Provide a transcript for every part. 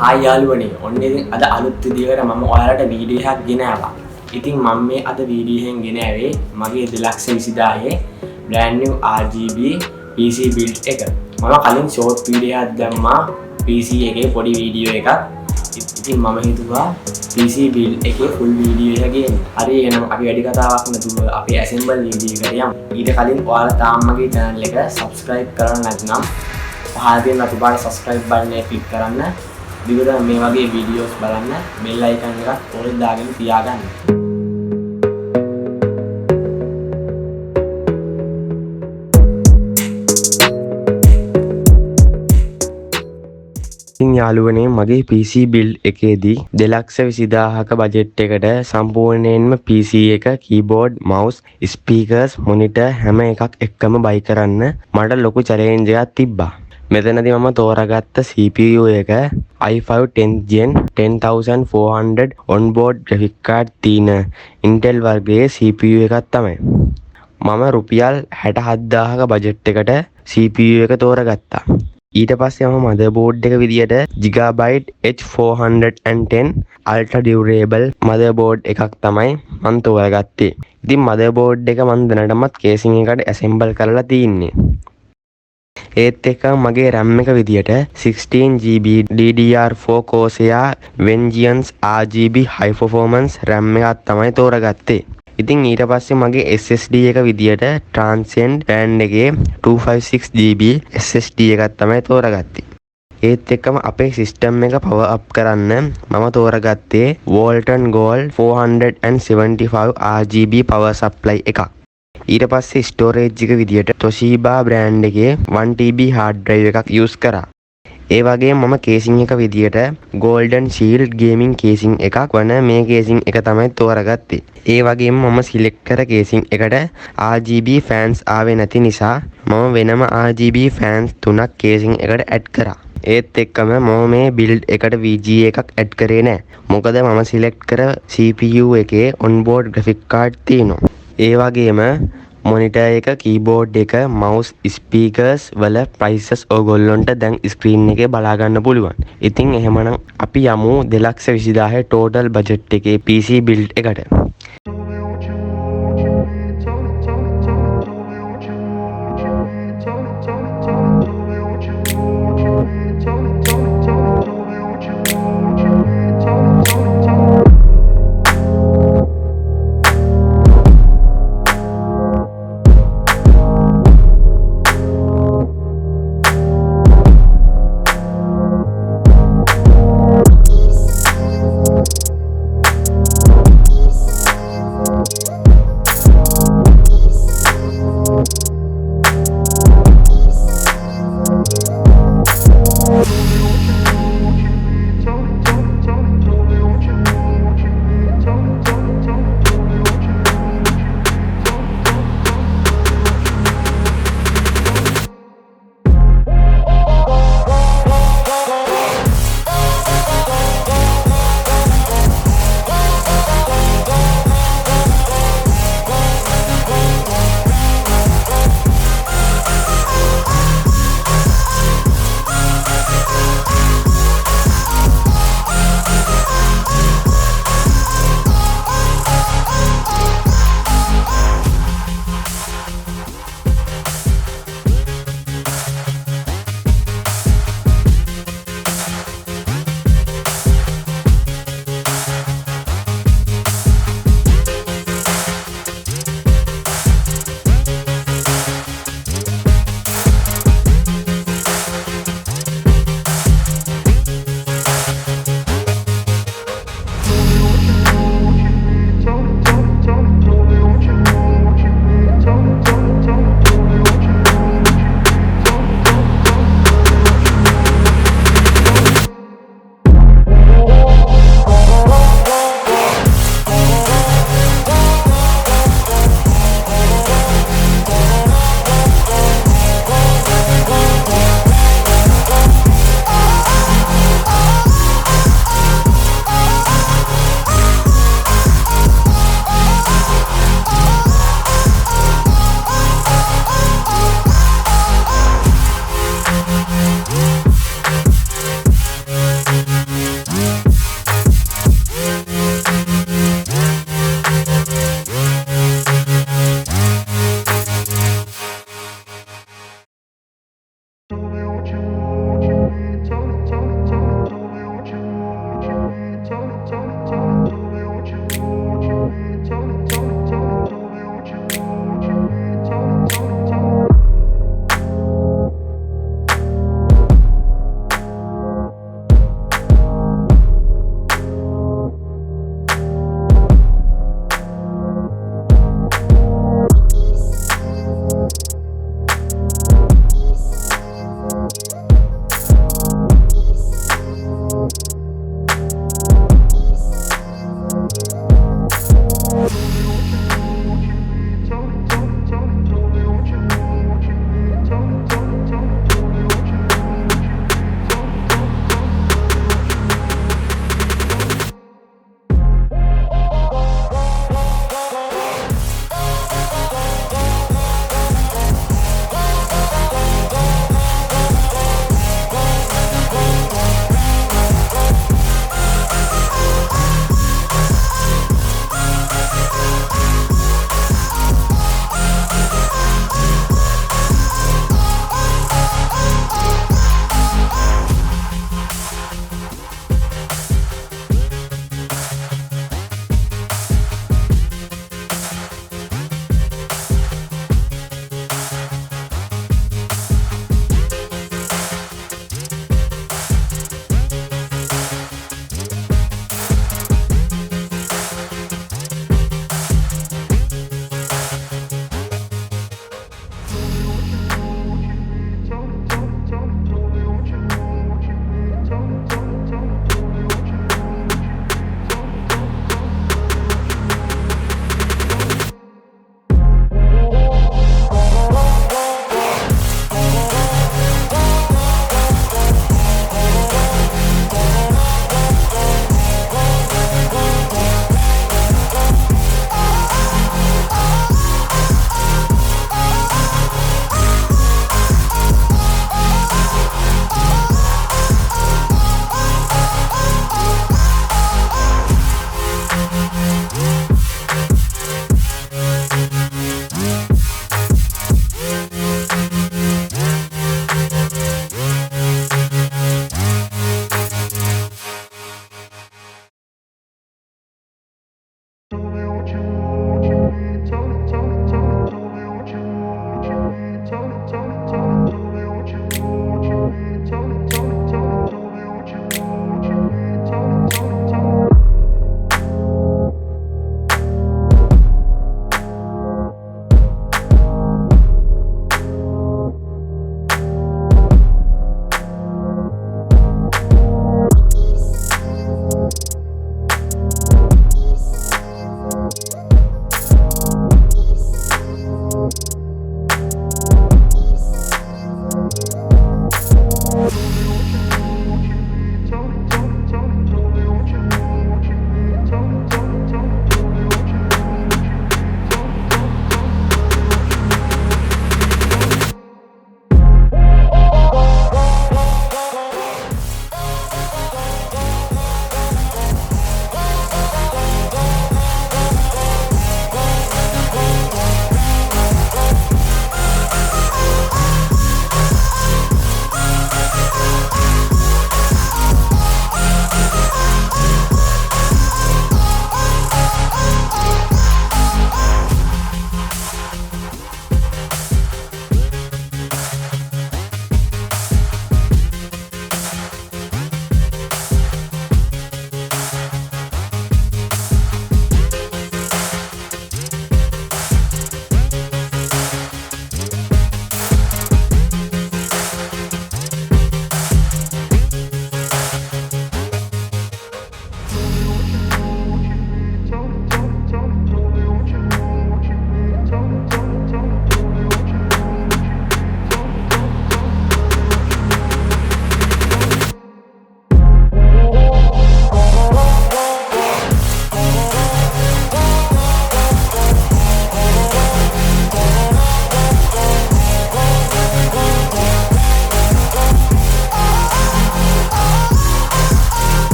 Hi යාළුවනේ ඔන්න ඉතින් අද අලුත් විදියකට මම ඔයාලට වීඩියෝ එකක් ගෙනාවා. ඉතින් මම මේ අද වීඩියෝ එකෙන් ගෙනාවේ මගේ 220000 brand new RGB PC build එක. මම කලින් short වීඩියෝ එකක් දැම්මා PC එකේ පොඩි වීඩියෝ එකක්. ඉතින් මම හිතුවා PC build එකේ full වීඩියෝ එක ගේන්න. හරි එහෙනම් අපි වැඩි කතාවක් නැතුව අපි assemble වීඩියෝ එකට යමු. ඊට කලින් ඔයාලා තාම මගේ channel එක subscribe කරලා නැත්නම් පහළ තියෙන අතු පාට subscribe button එක click කරන්න. දිගට මේ වගේ වීඩියෝස් බලන්න bell icon එකත් ඕනෙ දාගෙන තියාගන්න. ඉතින් යාළුවනේ මගේ PC build එකේදී 220000ක බජට් එකට සම්පූර්ණයෙන්ම PC එක keyboard mouse speakers monitor හැම එකක් එක්කම buy කරන්න මට ලොකු challenge එකක් තිබ්බා. මෙතනදී මම තෝරාගත්ත CPU එක i5 10th gen 10400 onboard graphic card තියෙන Intel වර්ගයේ CPU එකක් තමයි. මම රුපියල් 67000ක බජට් එකට CPU එක තෝරාගත්තා. ඊට පස්සේ මම motherboard එක විදියට Gigabyte H410 ultra durable motherboard එකක් තමයි මම තෝරාගත්තේ. ඉතින් motherboard එක මම දැනටමත් casing එකට assemble කරලා තියෙන්නේ. ඒත් එක මගේ RAM එක විදියට 16GB DDR4 Corsair Vengeance RGB high performance RAM එකක් තමයි තෝරාගත්තේ. ඉතින් ඊට පස්සේ මගේ SSD එක විදියට Transcend brand එකේ 256GB SSD එකක් තමයි තෝරාගත්තේ. ඒත් එක්කම අපේ සිස්ටම් එක power up කරන්න මම තෝරාගත්තේ Walton Gold 475 RGB power supply එකක්. ඊට පස්සේ ස්ටෝරේජ් එක විදියට Toshiba brand එකේ 1TB hard drive එකක් use කරා. ඒ වගේම මම casing එක විදියට Golden Shield gaming casing එකක් වන මේ casing එක තමයි තෝරාගත්තේ. ඒ වගේම මම select කර casing එකට RGB fans ආවේ නැති නිසා මම වෙනම RGB fans 3ක් casing එකට add කරා. ඒත් එක්කම මම මේ build එකට VGA එකක් add කරේ නැහැ. මොකද මම select කර CPU එකේ onboard graphic card තියෙනවා. ඒ වගේම monitor එක keyboard එක mouse speakers වල prices ඔයගොල්ලන්ට දැන් screen එකේ බලා ගන්න පුළුවන්. ඉතින් එහෙමනම් අපි යමු 220000 total budget එකේ PC build එකට.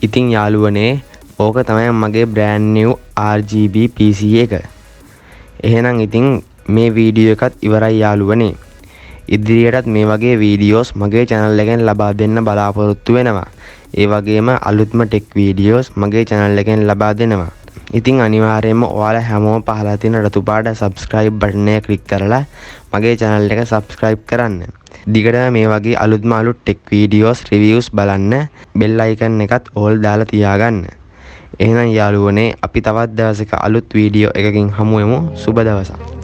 ඉතින් යාළුවනේ ඕක තමයි මගේ brand new RGB PC එක. එහෙනම් ඉතින් මේ වීඩියෝ එකත් ඉවරයි යාළුවනේ. ඉදිරියටත් මේ වගේ වීඩියෝස් මගේ channel එකෙන් ලබා දෙන්න බලාපොරොත්තු වෙනවා. ඒ වගේම අලුත්ම ටෙක් වීඩියෝස් මගේ channel එකෙන් ලබා දෙනවා. ඉතින් අනිවාර්යයෙන්ම ඔයාලා හැමෝම පහලා තියෙන රතු පාට subscribe button එක click කරලා මගේ channel එක subscribe කරන්න. දිගටම මේ වගේ අලුත්ම අලුත් ටෙක් වීඩියෝස් reviews බලන්න bell icon එකත් all දාලා තියාගන්න. එහෙනම් යාළුවනේ අපි තවත් දවසක අලුත් වීඩියෝ එකකින් හමු වෙමු. සුබ දවසක්.